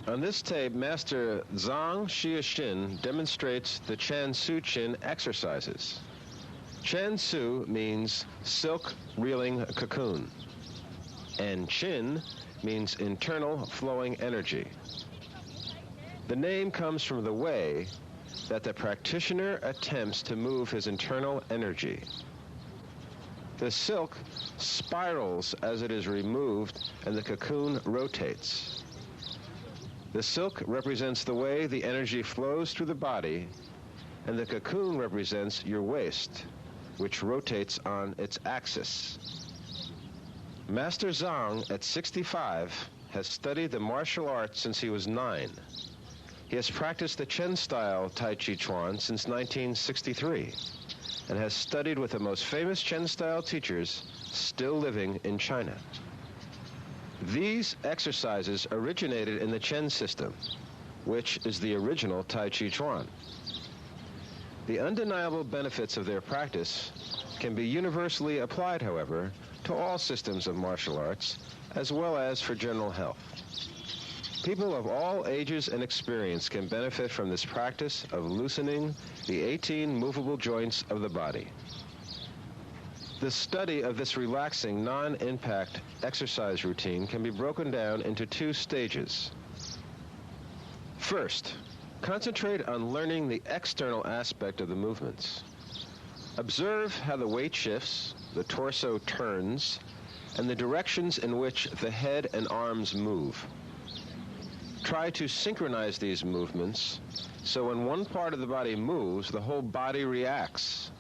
On this tape, Master Zhan Xu Xin demonstrates the Chan-сы-цзин exercises. Chan-сы means silk reeling cocoon, and Qin means internal flowing energy. The name comes from the way that the practitioner attempts to move his internal energy. The silk spirals as it is removed and the cocoon rotates. The silk represents the way the energy flows through the body, and the cocoon represents your waist, which rotates on its axis. Master Zhang, at 65, has studied the martial arts since he was 9. He has practiced the Chén-style Taichituan since 1963 and has studied with the most famous Chén-style teachers still living in China. These exercises originated in the Chén system, which is the original Taichituan. The undeniable benefits of their practice can be universally applied, however, to all systems of martial arts, as well as for general health. People of all ages and experience can benefit from this practice of loosening the 18 movable joints of the body. The study of this relaxing, non-impact exercise routine can be broken down into 2 stages. First, concentrate on learning the external aspect of the movements. Observe how the weight shifts, the torso turns, and the directions in which the head and arms move. Try to synchronize these movements so when one part of the body moves, the whole body reacts.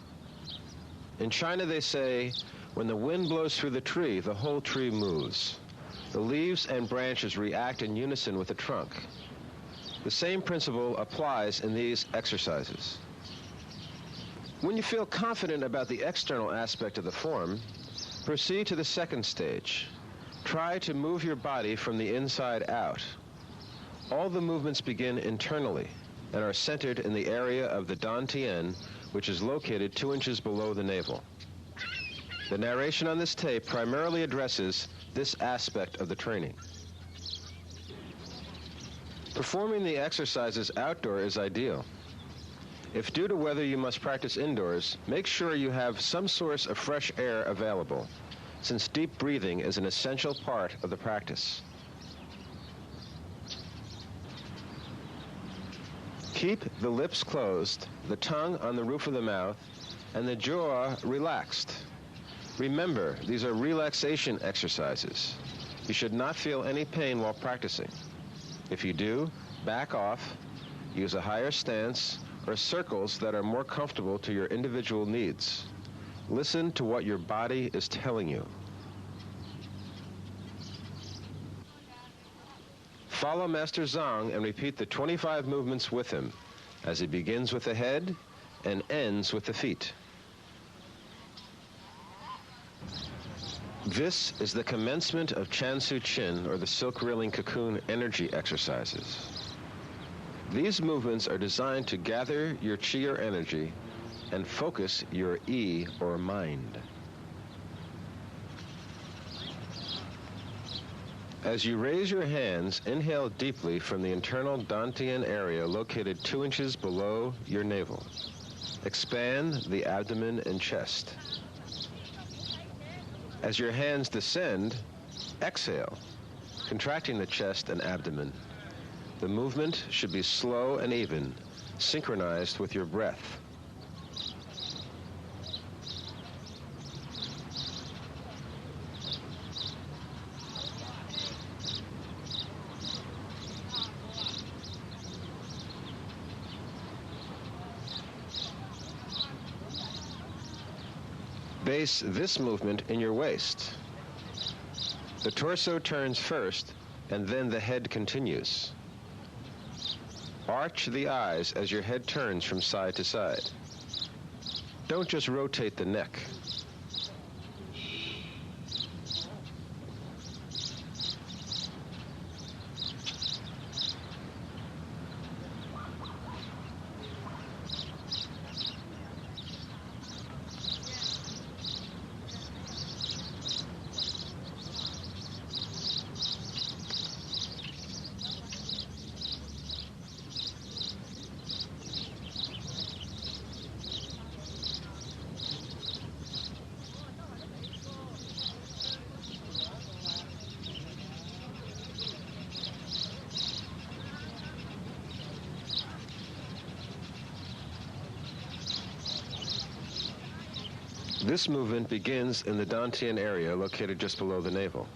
In China they say, when the wind blows through the tree, the whole tree moves. The leaves and branches react in unison with the trunk. The same principle applies in these exercises. When you feel confident about the external aspect of the form, proceed to the second stage. Try to move your body from the inside out. All the movements begin internally and are centered in the area of the dantian, which is located 2 inches below the navel. The narration on this tape primarily addresses this aspect of the training. Performing the exercises outdoor is ideal. If due to weather you must practice indoors, make sure you have some source of fresh air available, since deep breathing is an essential part of the practice. Keep the lips closed, the tongue on the roof of the mouth, and the jaw relaxed. Remember, these are relaxation exercises. You should not feel any pain while practicing. If you do, back off, use a higher stance, or circles that are more comfortable to your individual needs. Listen to what your body is telling you. Follow Master Zhang and repeat the 25 movements with him, as he begins with the head and ends with the feet. This is the commencement of Chan-сы-цзин, or the silk reeling cocoon energy exercises. These movements are designed to gather your qi or energy and focus your yi or mind. As you raise your hands, inhale deeply from the internal dantian area located 2 inches below your navel. Expand the abdomen and chest. As your hands descend, exhale, contracting the chest and abdomen. The movement should be slow and even, synchronized with your breath. Base this movement in your waist. The torso turns first, and then the head continues. Arch the eyes as your head turns from side to side. Don't just rotate the neck. This movement begins in the dantian area located just below the navel.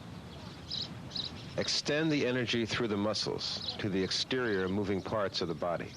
Extend the energy through the muscles to the exterior moving parts of the body.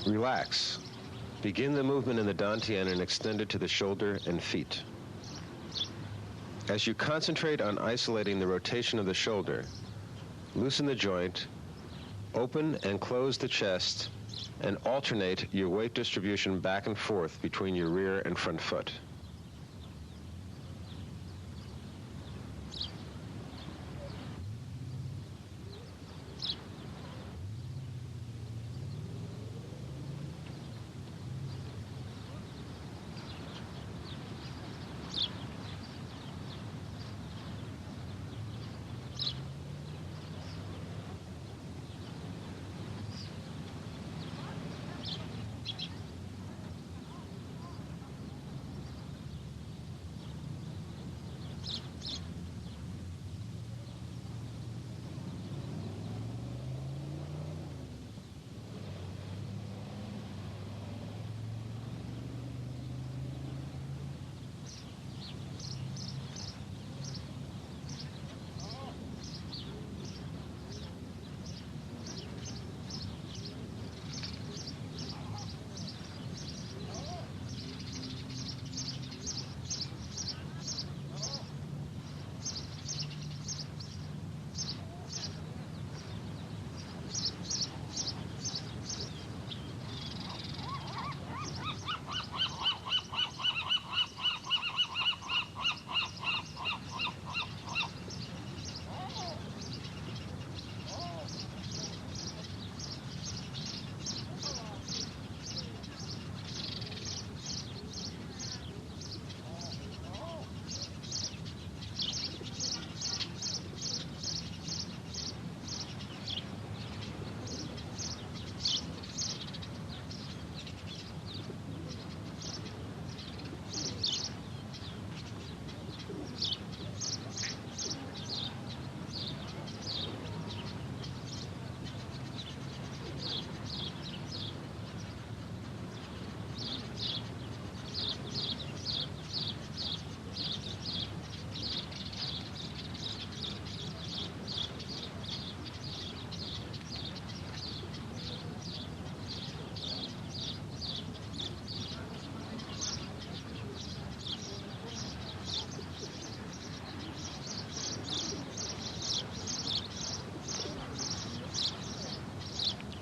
Relax. Begin the movement in the dantian and extend it to the shoulder and feet. As you concentrate on isolating the rotation of the shoulder, loosen the joint, open and close the chest, and alternate your weight distribution back and forth between your rear and front foot.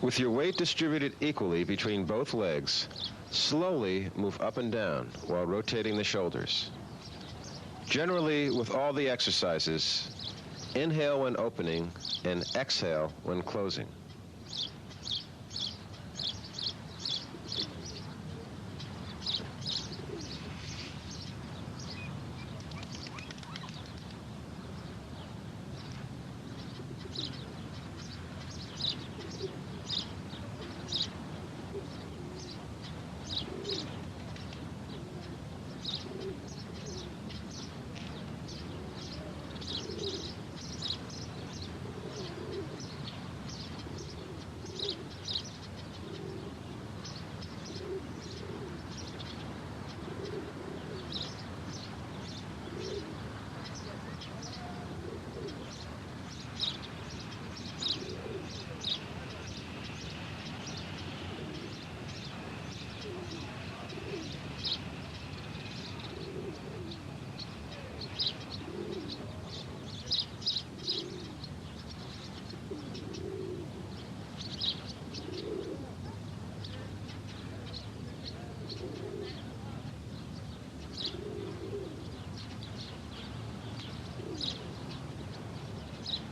With your weight distributed equally between both legs, slowly move up and down while rotating the shoulders. Generally, with all the exercises, inhale when opening and exhale when closing.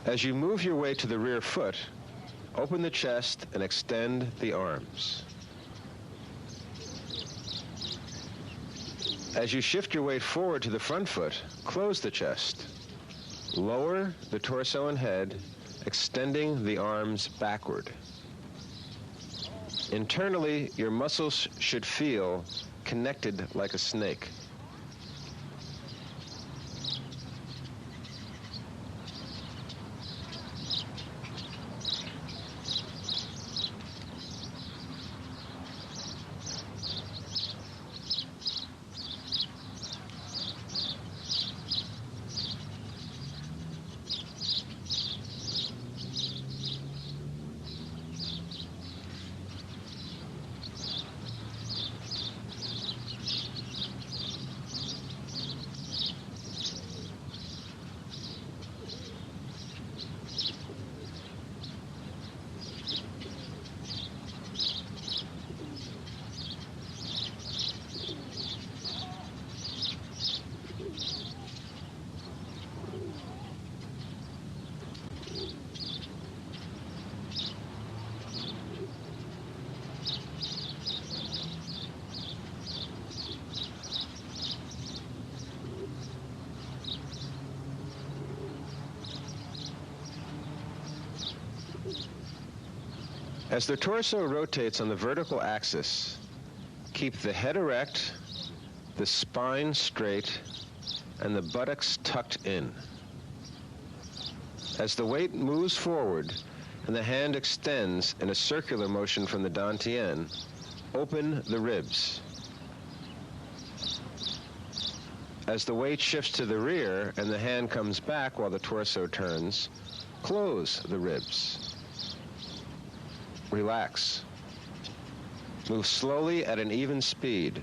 As you move your weight to the rear foot, open the chest and extend the arms. As you shift your weight forward to the front foot, close the chest. Lower the torso and head, extending the arms backward. Internally, your muscles should feel connected like a snake. As the torso rotates on the vertical axis, keep the head erect, the spine straight, and the buttocks tucked in. As the weight moves forward and the hand extends in a circular motion from the dantian, open the ribs. As the weight shifts to the rear and the hand comes back while the torso turns, close the ribs. Relax. Move slowly at an even speed,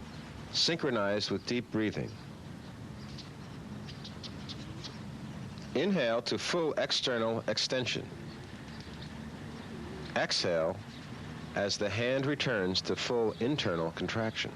synchronized with deep breathing. Inhale to full external extension. Exhale as the hand returns to full internal contraction.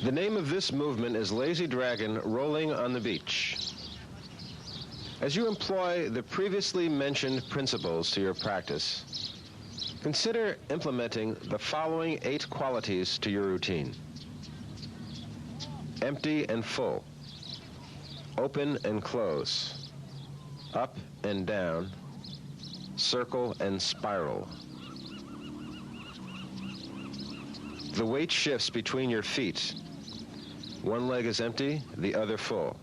The name of this movement is lazy dragon rolling on the beach. As you employ the previously mentioned principles to your practice, consider implementing the following 8 qualities to your routine. Empty and full, open and close, up and down, circle and spiral. The weight shifts between your feet. One leg is empty, the other full.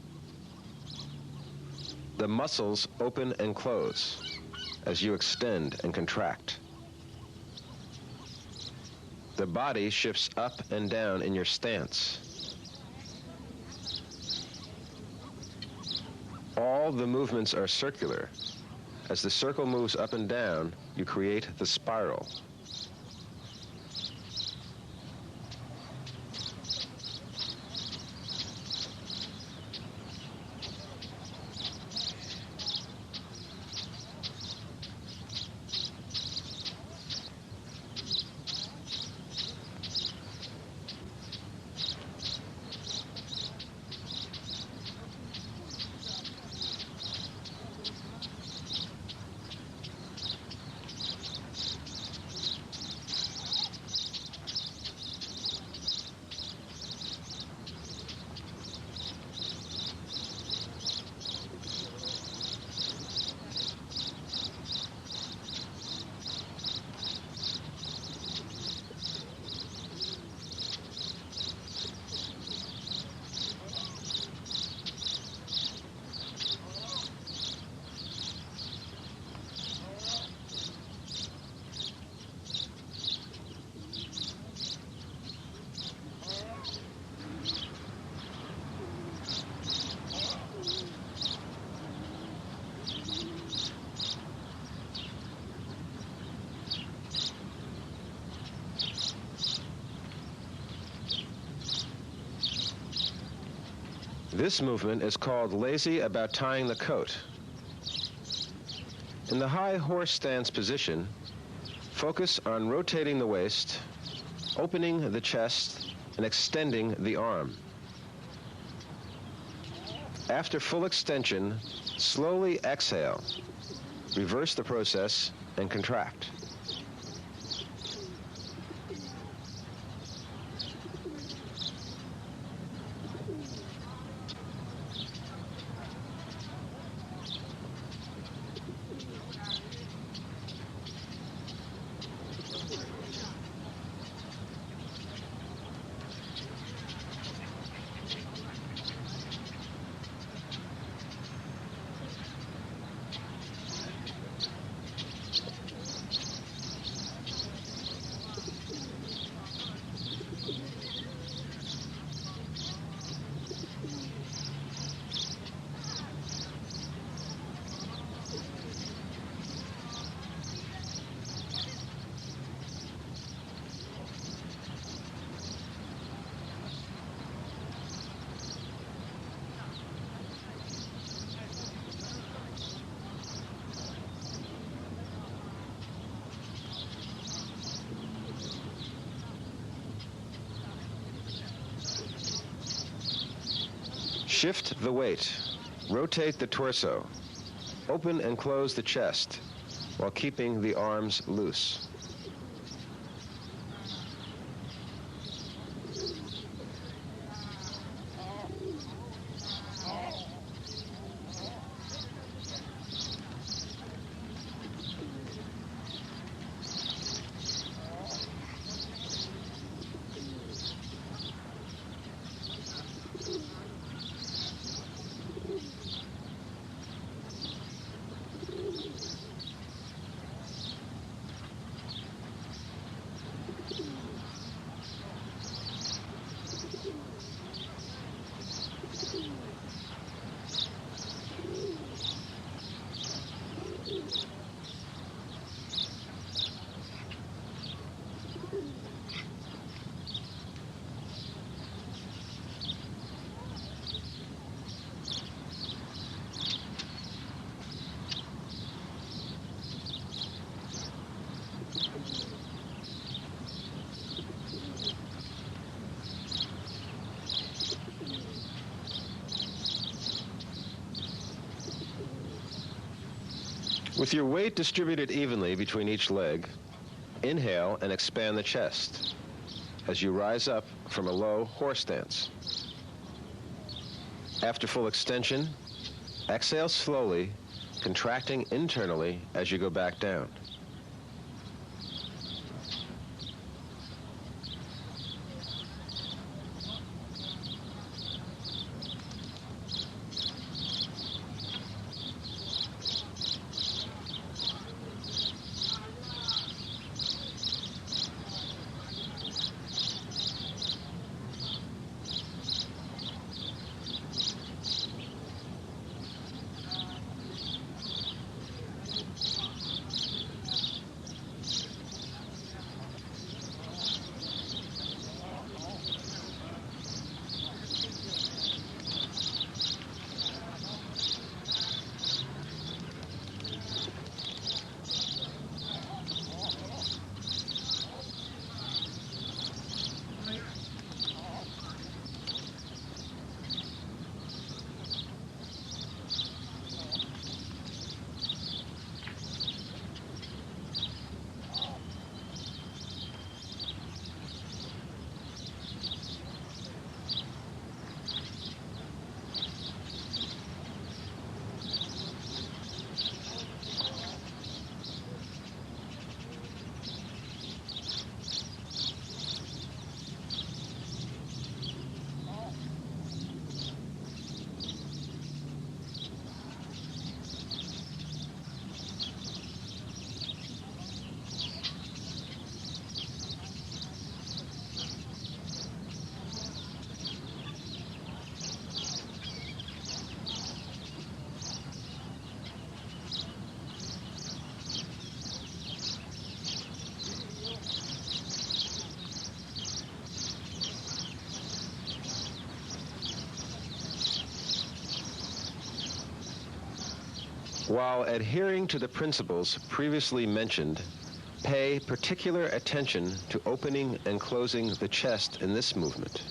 The muscles open and close as you extend and contract. The body shifts up and down in your stance. All the movements are circular. As the circle moves up and down, you create the spiral. This movement is called lazy about tying the coat. In the high horse stance position, focus on rotating the waist, opening the chest, and extending the arm. After full extension, slowly exhale. Reverse the process and contract. Shift the weight. Rotate the torso. Open and close the chest while keeping the arms loose. With your weight distributed evenly between each leg, inhale and expand the chest as you rise up from a low horse stance. After full extension, exhale slowly, contracting internally as you go back down. While adhering to the principles previously mentioned, pay particular attention to opening and closing the chest in this movement.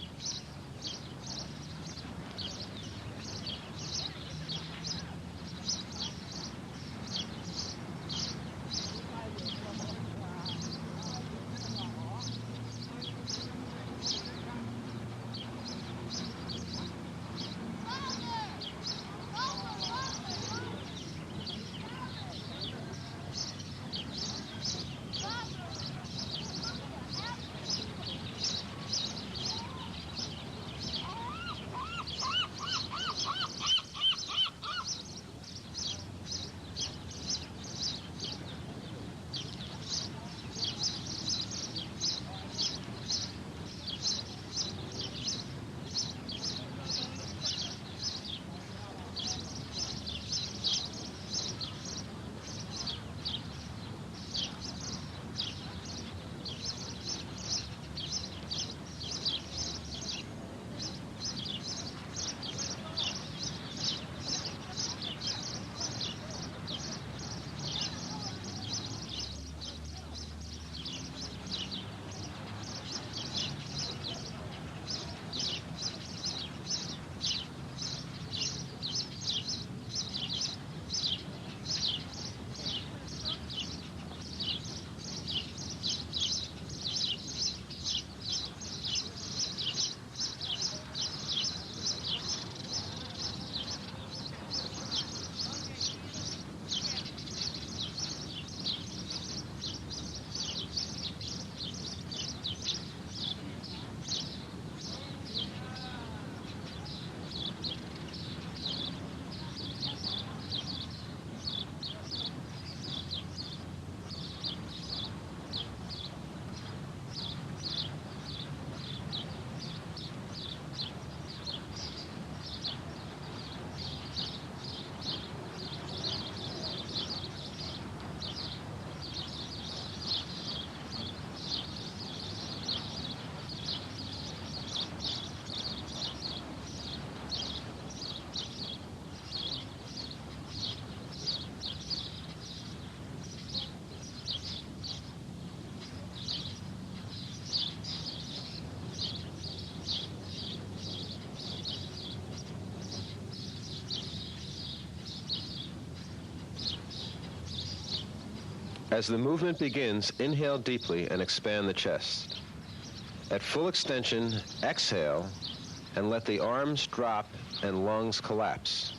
As the movement begins, inhale deeply and expand the chest. At full extension, exhale and let the arms drop and lungs collapse.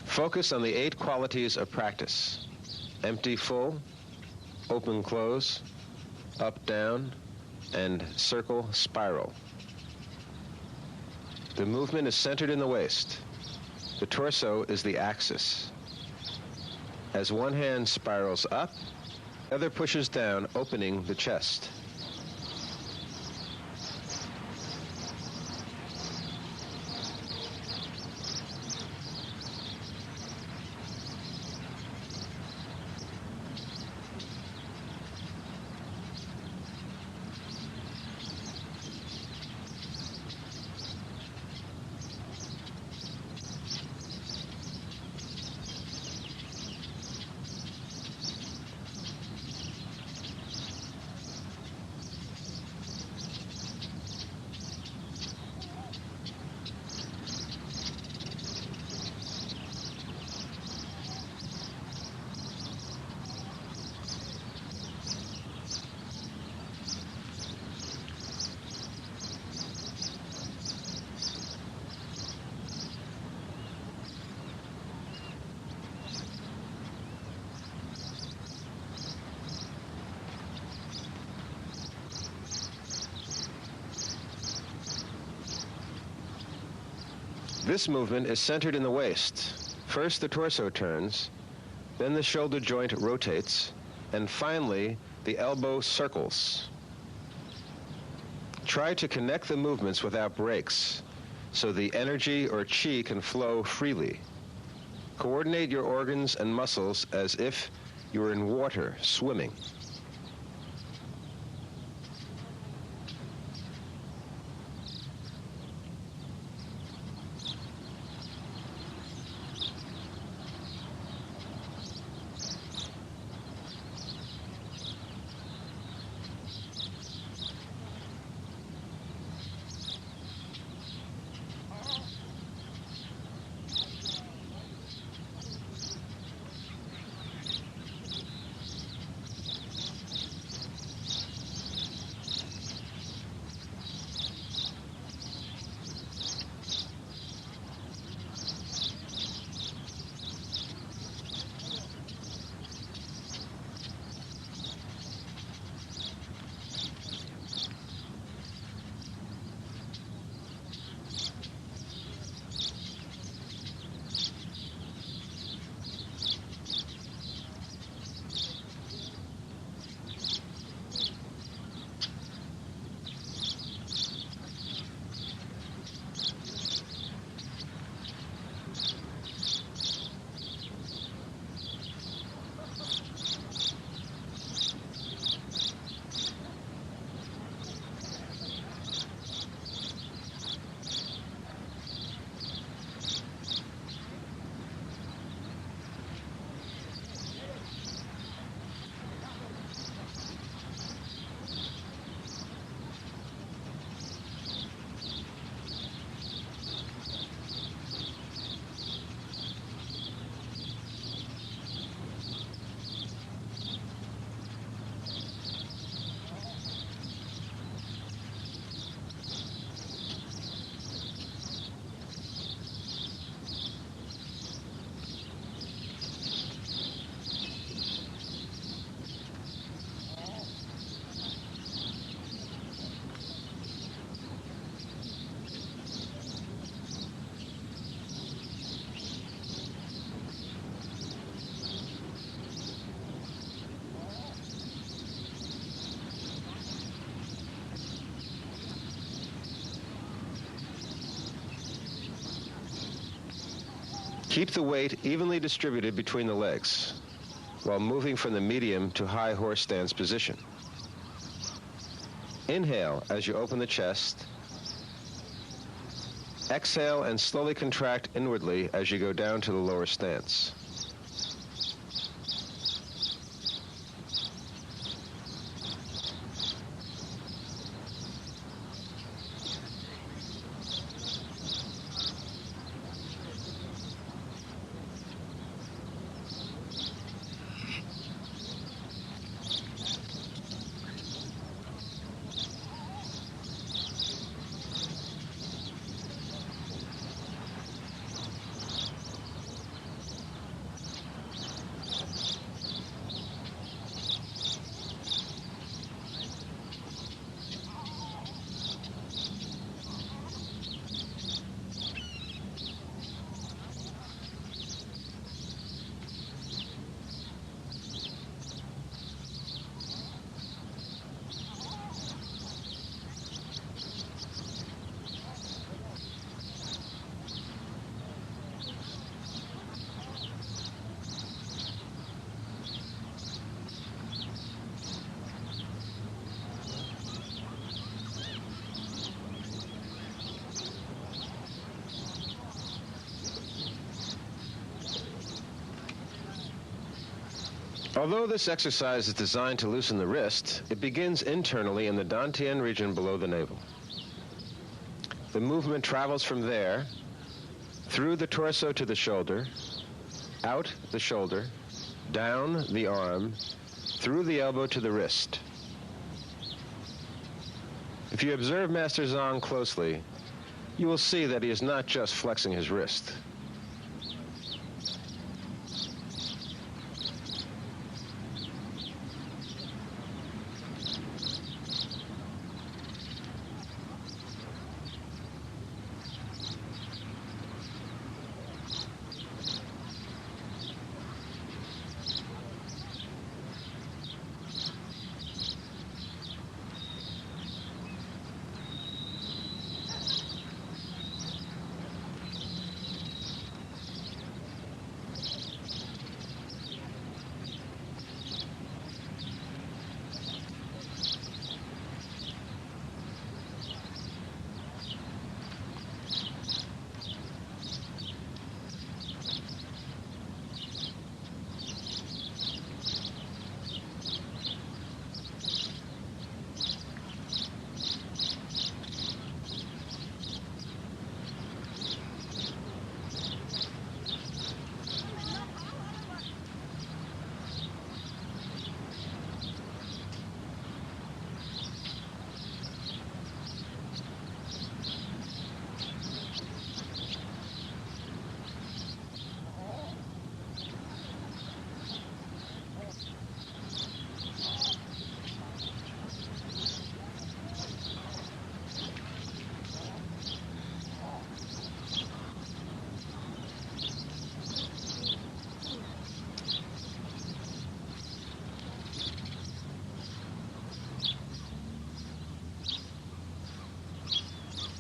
Focus on the 8 qualities of practice: empty, full, open, close, up, down, and circle, spiral. The movement is centered in the waist. The torso is the axis. As one hand spirals up, the other pushes down, opening the chest. This movement is centered in the waist. First the torso turns, then the shoulder joint rotates, and finally the elbow circles. Try to connect the movements without breaks, so the energy or qi can flow freely. Coordinate your organs and muscles as if you were in water, swimming. Keep the weight evenly distributed between the legs while moving from the medium to high horse stance position. Inhale as you open the chest. Exhale and slowly contract inwardly as you go down to the lower stance. Although this exercise is designed to loosen the wrist, it begins internally in the dantian region below the navel. The movement travels from there, through the torso to the shoulder, out the shoulder, down the arm, through the elbow to the wrist. If you observe Master Zhang closely, you will see that he is not just flexing his wrist.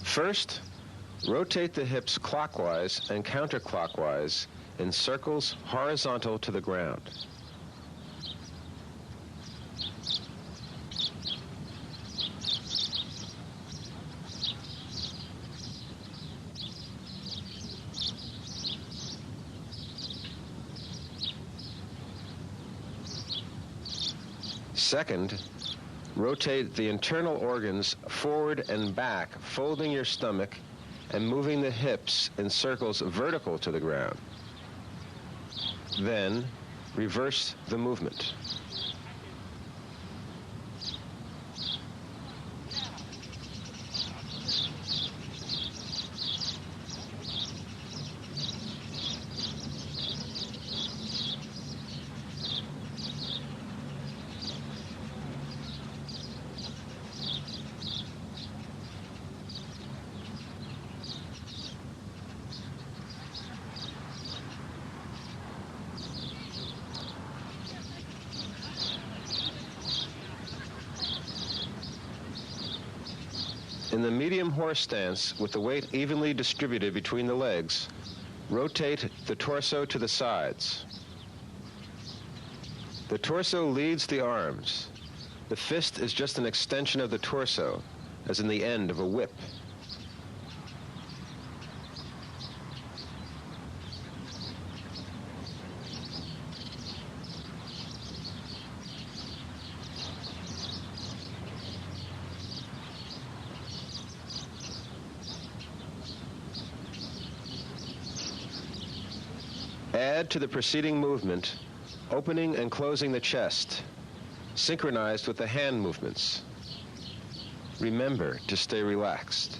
First, rotate the hips clockwise and counterclockwise in circles horizontal to the ground. Second, rotate the internal organs forward and back, folding your stomach and moving the hips in circles vertical to the ground. Then, reverse the movement. In the medium horse stance, with the weight evenly distributed between the legs, Rotate the torso to the sides. The torso leads the arms. The fist is just an extension of the torso, as in the end of a whip. Add to the preceding movement, opening and closing the chest, synchronized with the hand movements. Remember to stay relaxed.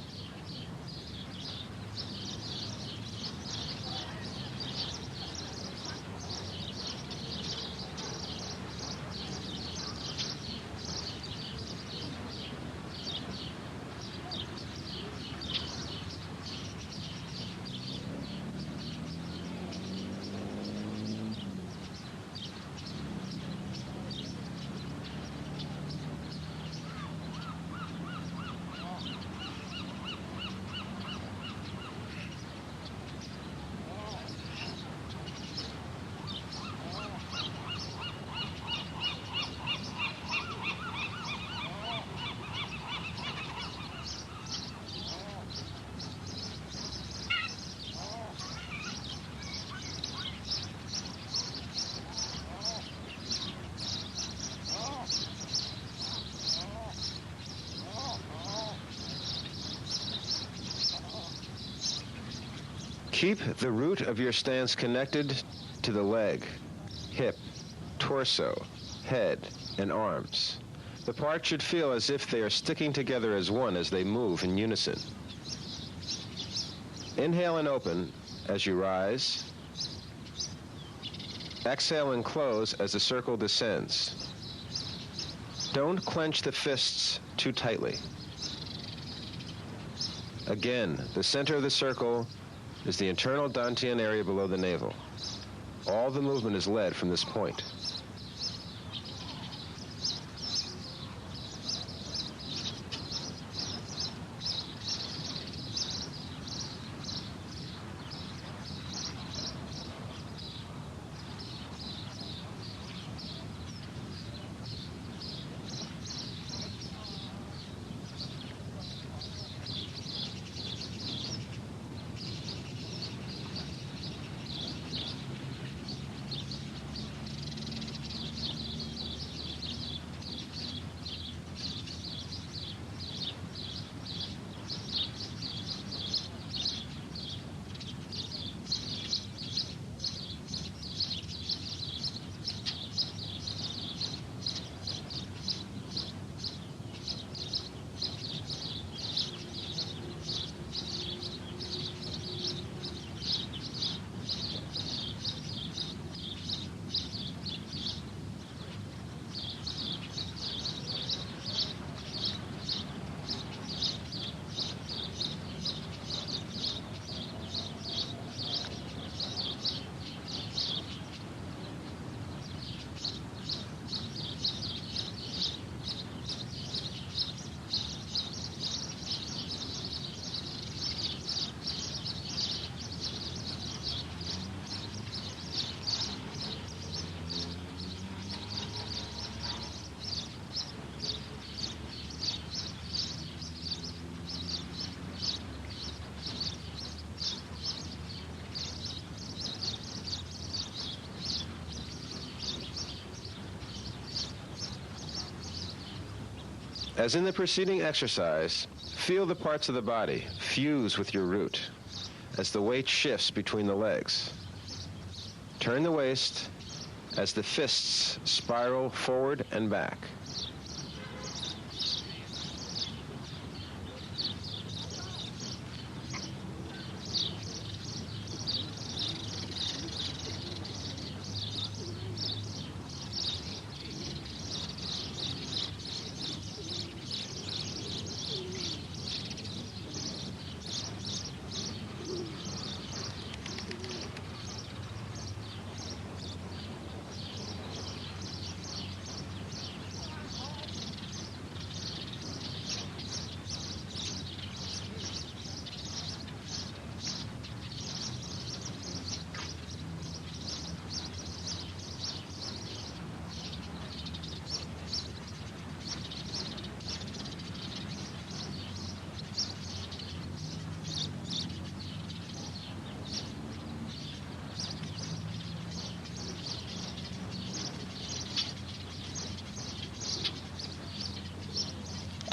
Keep the root of your stance connected to the leg, hip, torso, head, and arms. The parts should feel as if they are sticking together as one as they move in unison. Inhale and open as you rise. Exhale and close as the circle descends. Don't clench the fists too tightly. Again, the center of the circle is the internal dantian area below the navel. All the movement is led from this point. As in the preceding exercise, feel the parts of the body fuse with your root as the weight shifts between the legs. Turn the waist as the fists spiral forward and back.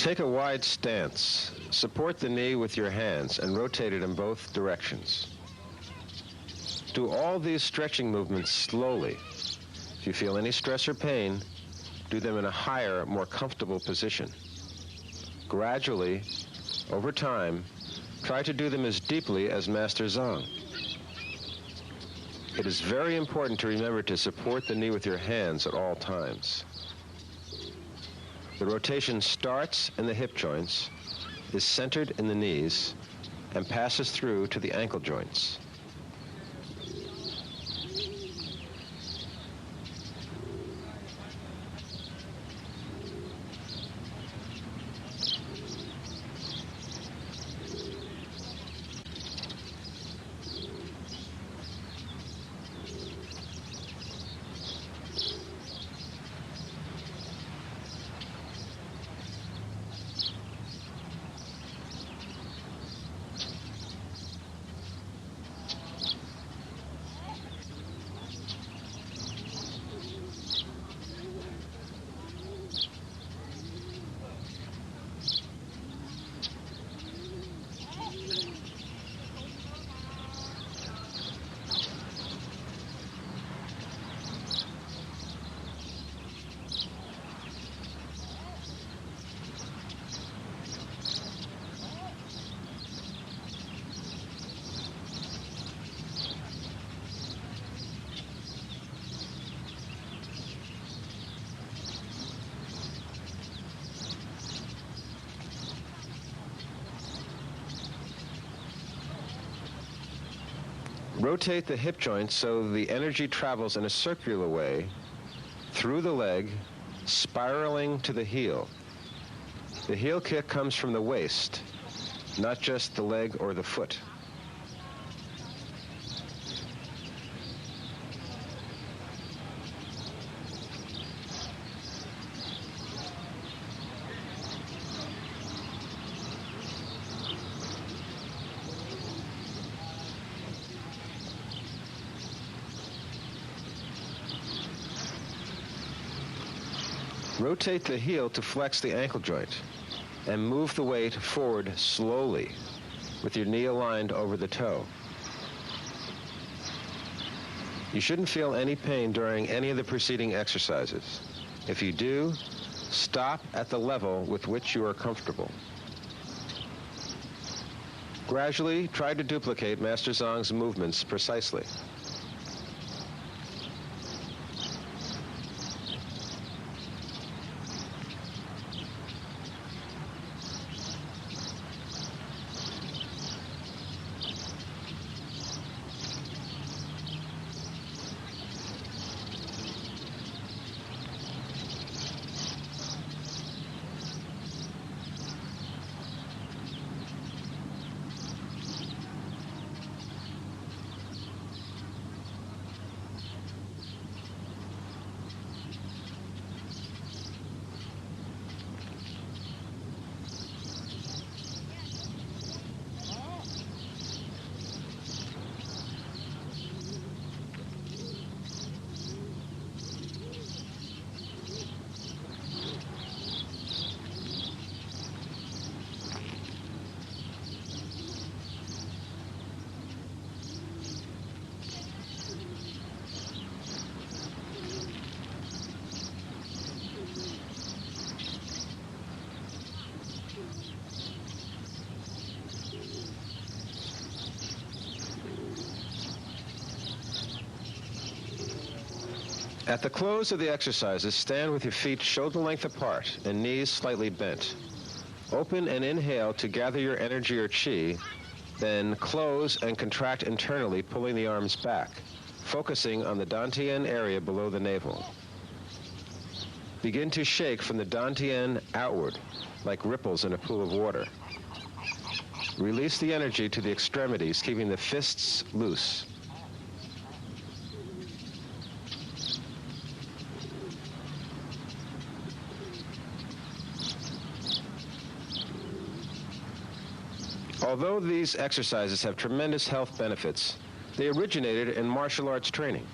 Take a wide stance. Support the knee with your hands and rotate it in both directions. Do all these stretching movements slowly. If you feel any stress or pain, do them in a higher, more comfortable position. Gradually, over time, try to do them as deeply as Master Zhang. It is very important to remember to support the knee with your hands at all times. The rotation starts in the hip joints, is centered in the knees, and passes through to the ankle joints. Rotate the hip joints so the energy travels in a circular way through the leg, spiraling to the heel. The heel kick comes from the waist, not just the leg or the foot. Rotate the heel to flex the ankle joint and move the weight forward slowly with your knee aligned over the toe. You shouldn't feel any pain during any of the preceding exercises. If you do, stop at the level with which you are comfortable. Gradually, try to duplicate Master Zhang's movements precisely. At the close of the exercises, stand with your feet shoulder length apart and knees slightly bent. Open and inhale to gather your energy or chi, then close and contract internally, pulling the arms back, focusing on the dantian area below the navel. Begin to shake from the dantian outward, like ripples in a pool of water. Release the energy to the extremities, keeping the fists loose. Although these exercises have tremendous health benefits, they originated in martial arts training.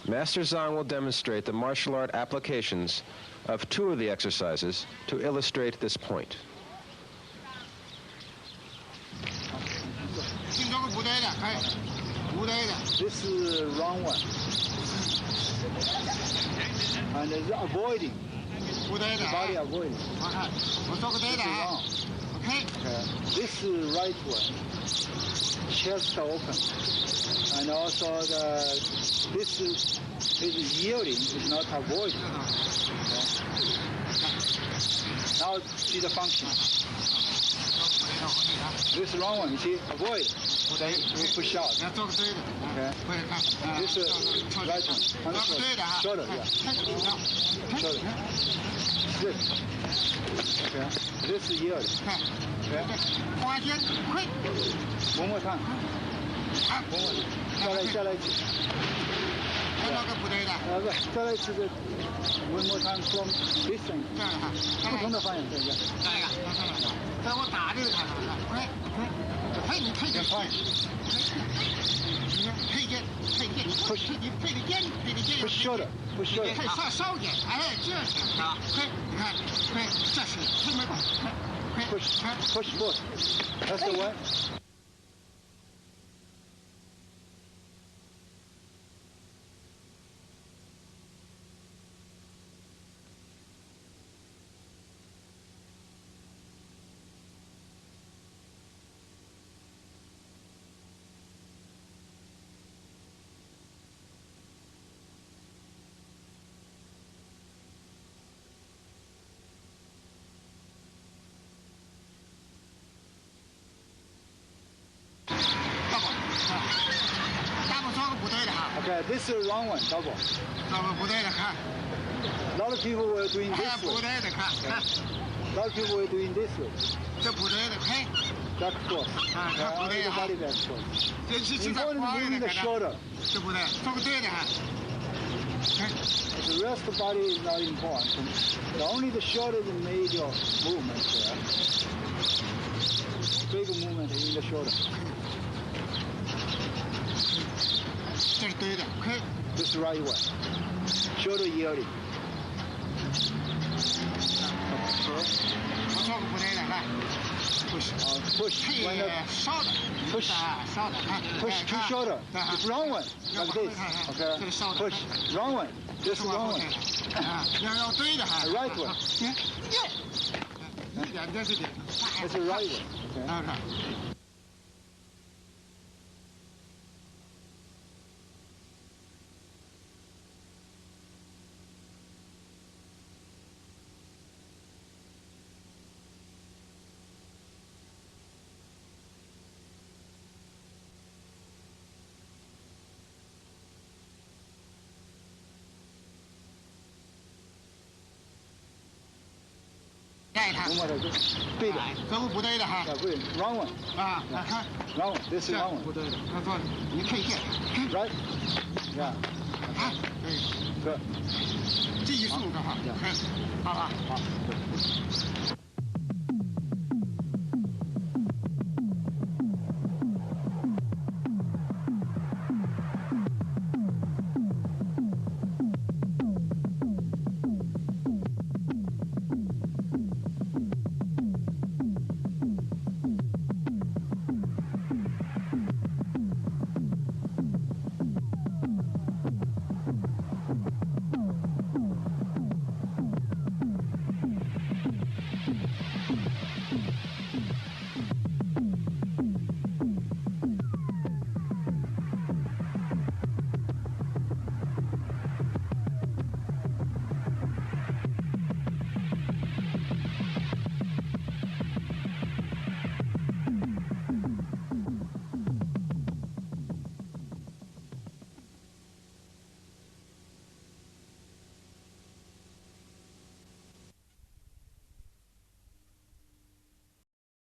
Master Zhang will demonstrate the martial art applications of two of the exercises to illustrate this point. This is wrong one. And it's avoiding. The body avoiding. This is wrong. This is right one. Chest open. And also this is yielding, is not avoiding. Now see the function. This is wrong one, you see, avoid. Then you push out. Okay. This is right one. Shoulder, yeah. Shoulder. This. Okay. This is yield. Okay. One more time. One more time from this thing. 不同的方向，对不对？我打这个看看，配你配点快，配件，你配个肩，不需要的，配稍点，哎，这是啊，配，你看，配，这是配没管，配 push forward， that's the one。Okay, this is the wrong one, double. A lot of people were doing this way. A lot of people were doing this way. Back forth. Only the body back forth. Important is moving the shoulder. The rest of the body is not important. Only the shoulder is a major movement there. Big movement in the shoulder. This is right one. Shoulder yielding. Push. Push to shoulder. It's wrong one. Like this. Okay. Push. Wrong one. This is wrong one. Right one. This is right one. Okay. Wrong one. Wrong one. This is wrong one. Right? Yeah. Good.